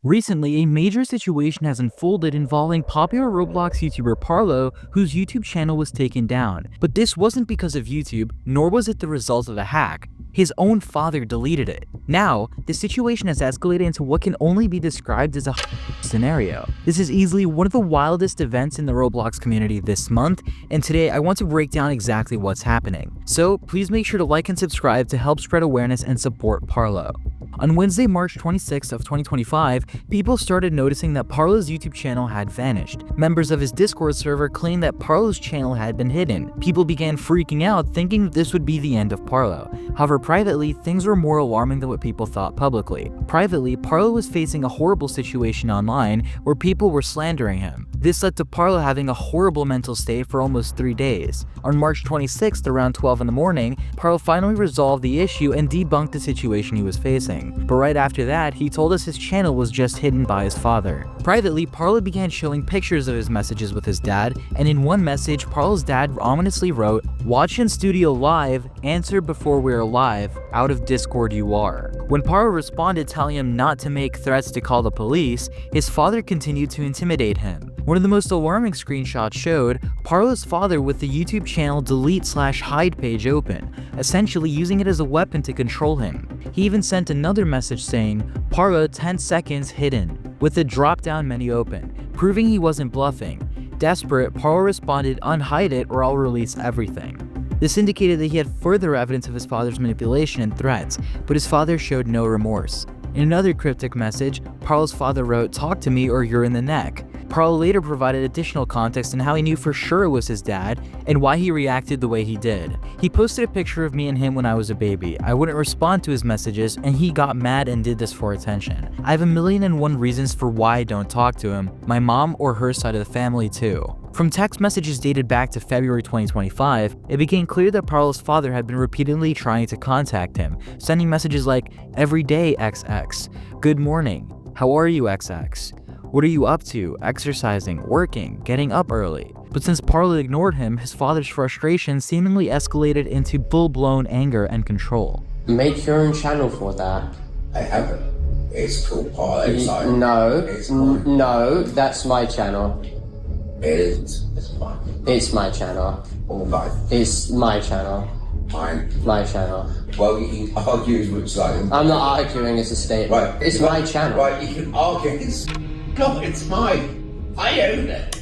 Recently, a major situation has unfolded involving popular Roblox YouTuber Parlo, whose YouTube channel was taken down. But this wasn't because of YouTube, nor was it the result of a hack. His own father deleted it. Now, the situation has escalated into what can only be described as a scenario. This is easily one of the wildest events in the Roblox community this month, and today I want to break down exactly what's happening. So please make sure to like and subscribe to help spread awareness and support Parlo. On Wednesday, March 26th of 2025, people started noticing that Parlo's YouTube channel had vanished. Members of his Discord server claimed that Parlo's channel had been hidden. People began freaking out, thinking that this would be the end of Parlo. However, privately, things were more alarming than what people thought publicly. Privately, Parlo was facing a horrible situation online where people were slandering him. This led to Parlo having a horrible mental state for almost 3 days. On March 26th, around 12 in the morning, Parlo finally resolved the issue and debunked the situation he was facing. But right after that, he told us his channel was just hidden by his father. Privately, Parlo began showing pictures of his messages with his dad, and in one message, Parlo's dad ominously wrote, "Watch in studio live, answer before we're live, out of Discord you are." When Parlo responded telling him not to make threats to call the police, his father continued to intimidate him. One of the most alarming screenshots showed Parlo's father with the YouTube channel delete/hide page open, essentially using it as a weapon to control him. He even sent another message saying, "Parlo 10 seconds hidden," with the drop-down menu open, proving he wasn't bluffing. Desperate, Parlo responded, "Unhide it or I'll release everything." This indicated that he had further evidence of his father's manipulation and threats, but his father showed no remorse. In another cryptic message, Parlo's father wrote, "Talk to me or you're in the neck." Parlo later provided additional context on how he knew for sure it was his dad and why he reacted the way he did. He posted a picture of me and him when I was a baby. I wouldn't respond to his messages and he got mad and did this for attention. I have 1,000,001 reasons for why I don't talk to him, my mom or her side of the family too. From text messages dated back to February 2025, it became clear that Parlo's father had been repeatedly trying to contact him, sending messages like, "Every day XX, good morning, how are you XX? What are you up to? Exercising, working, getting up early." But since Parlo ignored him, his father's frustration seemingly escalated into full-blown anger and control. Make your own channel for that. I haven't. It's called Parlo. No, that's my channel. It isn't. It's mine. It's my channel. Or mine. It's my channel. Mine. My channel. Well, you can argue which side. I'm not arguing, it's a statement. Right. It's my channel. Right, you can argue. It's mine. I own it.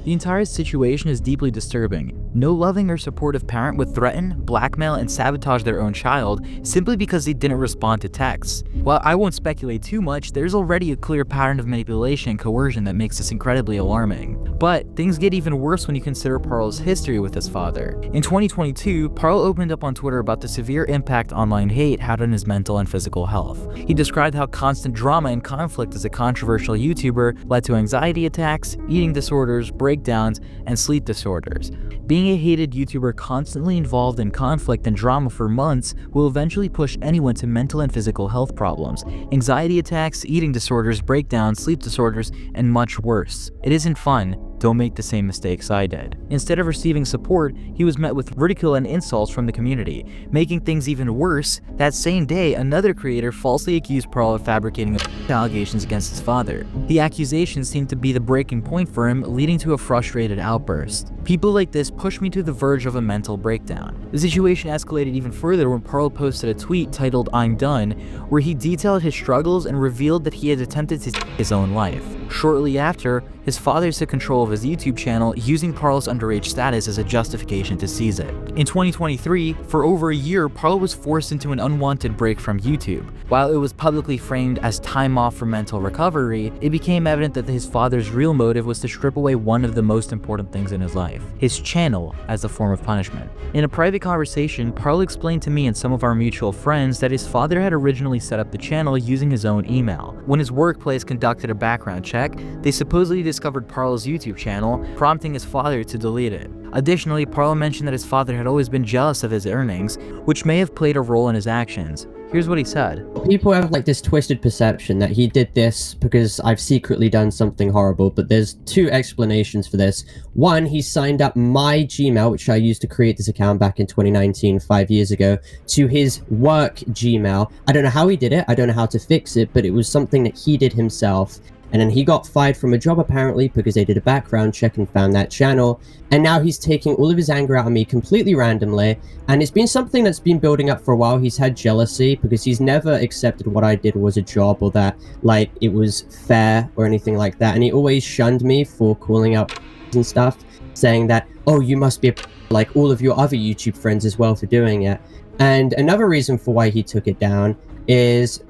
The entire situation is deeply disturbing. No loving or supportive parent would threaten, blackmail, and sabotage their own child simply because they didn't respond to texts. While I won't speculate too much, there's already a clear pattern of manipulation and coercion that makes this incredibly alarming. But things get even worse when you consider Parlo's history with his father. In 2022, Parlo opened up on Twitter about the severe impact online hate had on his mental and physical health. He described how constant drama and conflict as a controversial YouTuber led to anxiety attacks, eating disorders, breakdowns, and sleep disorders. Being a hated YouTuber constantly involved in conflict and drama for months will eventually push anyone to mental and physical health problems, anxiety attacks, eating disorders, breakdowns, sleep disorders, and much worse. It isn't fun. Don't make the same mistakes I did. Instead of receiving support, he was met with ridicule and insults from the community. Making things even worse, that same day, another creator falsely accused Parlo of fabricating allegations against his father. The accusations seemed to be the breaking point for him, leading to a frustrated outburst. "People like this push me to the verge of a mental breakdown." The situation escalated even further when Parlo posted a tweet titled "I'm done," where he detailed his struggles and revealed that he had attempted to take his own life. Shortly after, his father took control of his YouTube channel, using Parlo's underage status as a justification to seize it. In 2023, for over a year, Parlo was forced into an unwanted break from YouTube. While it was publicly framed as time off for mental recovery, it became evident that his father's real motive was to strip away one of the most important things in his life, his channel, as a form of punishment. In a private conversation, Parlo explained to me and some of our mutual friends that his father had originally set up the channel using his own email. When his workplace conducted a background check, they supposedly discovered Parlo's YouTube channel, prompting his father to delete it. Additionally, Parlo mentioned that his father had always been jealous of his earnings, which may have played a role in his actions. Here's what he said. People have like this twisted perception that he did this because I've secretly done something horrible, but there's two explanations for this. One, he signed up my Gmail, which I used to create this account back in 2019, 5 years ago, to his work Gmail. I don't know how he did it, I don't know how to fix it, but it was something that he did himself. And then he got fired from a job apparently because they did a background check and found that channel. And now he's taking all of his anger out on me completely randomly. And it's been something that's been building up for a while. He's had jealousy because he's never accepted what I did was a job or that like it was fair or anything like that. And he always shunned me for calling out and stuff, saying that, oh, you must be like all of your other YouTube friends as well for doing it. And another reason for why he took it down is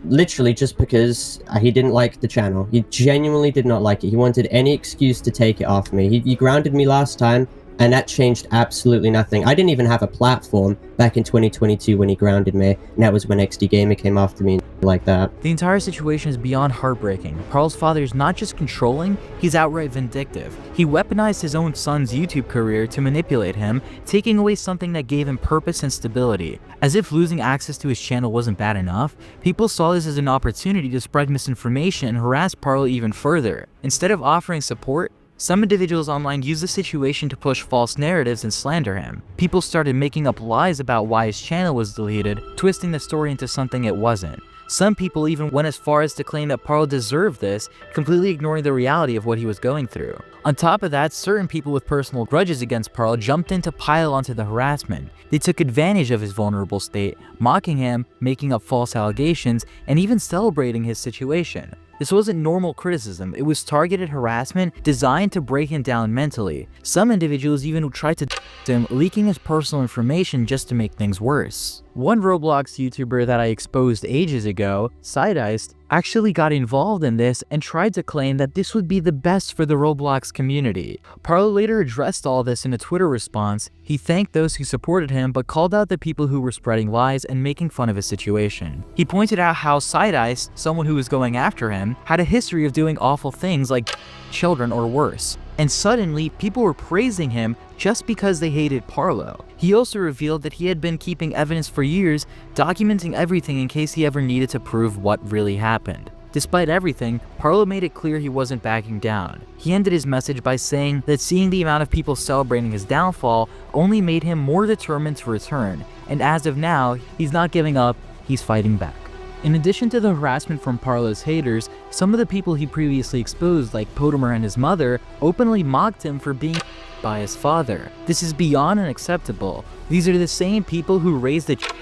literally just because he didn't like the channel. He genuinely did not like it. He wanted any excuse to take it off me. He grounded me last time, and that changed absolutely nothing. I didn't even have a platform back in 2022 when he grounded me, and that was when XD Gamer came after me like that. The entire situation is beyond heartbreaking. Parlo's father is not just controlling, he's outright vindictive. He weaponized his own son's YouTube career to manipulate him, taking away something that gave him purpose and stability. As if losing access to his channel wasn't bad enough, people saw this as an opportunity to spread misinformation and harass Parlo even further. Instead of offering support, some individuals online used the situation to push false narratives and slander him. People started making up lies about why his channel was deleted, twisting the story into something it wasn't. Some people even went as far as to claim that Parlo deserved this, completely ignoring the reality of what he was going through. On top of that, certain people with personal grudges against Parlo jumped in to pile onto the harassment. They took advantage of his vulnerable state, mocking him, making up false allegations, and even celebrating his situation. This wasn't normal criticism, it was targeted harassment designed to break him down mentally. Some individuals even tried to him, leaking his personal information just to make things worse. One Roblox YouTuber that I exposed ages ago, Sideiced, actually got involved in this and tried to claim that this would be the best for the Roblox community. Parlo later addressed all this in a Twitter response. He thanked those who supported him but called out the people who were spreading lies and making fun of his situation. He pointed out how Sideiced, someone who was going after him, had a history of doing awful things like children or worse. And suddenly, people were praising him just because they hated Parlo. He also revealed that he had been keeping evidence for years, documenting everything in case he ever needed to prove what really happened. Despite everything, Parlo made it clear he wasn't backing down. He ended his message by saying that seeing the amount of people celebrating his downfall only made him more determined to return, and as of now, he's not giving up, he's fighting back. In addition to the harassment from Parlo's haters, some of the people he previously exposed, like Potamer and his mother, openly mocked him for being by his father. This is beyond unacceptable. These are the same people who raised the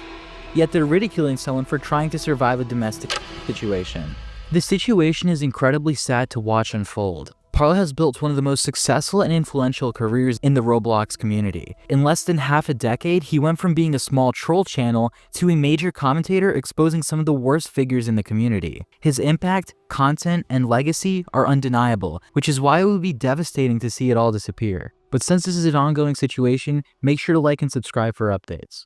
yet they're ridiculing someone for trying to survive a domestic situation. The situation is incredibly sad to watch unfold. Parlo has built one of the most successful and influential careers in the Roblox community. In less than half a decade, he went from being a small troll channel to a major commentator exposing some of the worst figures in the community. His impact, content, and legacy are undeniable, which is why it would be devastating to see it all disappear. But since this is an ongoing situation, make sure to like and subscribe for updates.